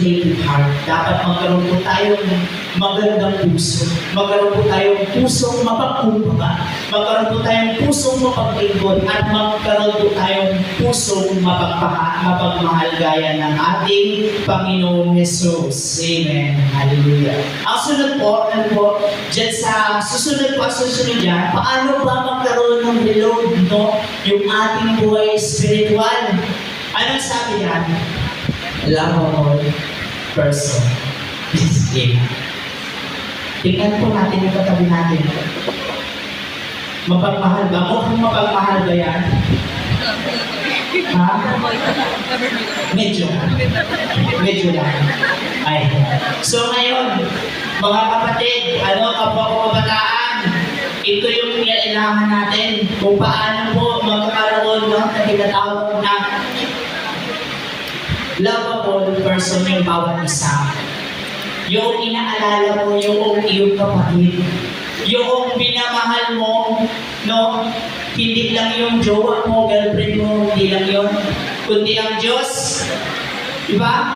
cultivated heart. Dapat magkaroon po tayong magandang puso. Magkaroon po tayong pusong mapagkumbaba. Magkaroon po tayong pusong mapaglingkod. At magkaroon po tayong pusong mapagmahal gaya ng ating Panginoong Jesus. Amen. Hallelujah. Ang sunod po, dyan sa susunod yan, paano ba magkaroon ng reload, no? Yung ating buhay spiritual. Anong sabi yan? Lovable person. This is it. Tingnan po natin yung katabi natin. Mapagmahal ba? Mukhang mapagmahal ba yan? Ha? Medyo lang. Ay. So ngayon, mga kapatid, kapwa ko kabataan, ito yung kailangan natin kung paano po magkakaroon ng tinatawag na lovable person yung bawat isa. Yung inaalala mo yung iyong kapatid. Yung binamahal mo, no? Hindi lang yung jowa mo, girlfriend mo, hindi lang yun. Kundi ang Diyos. Diba?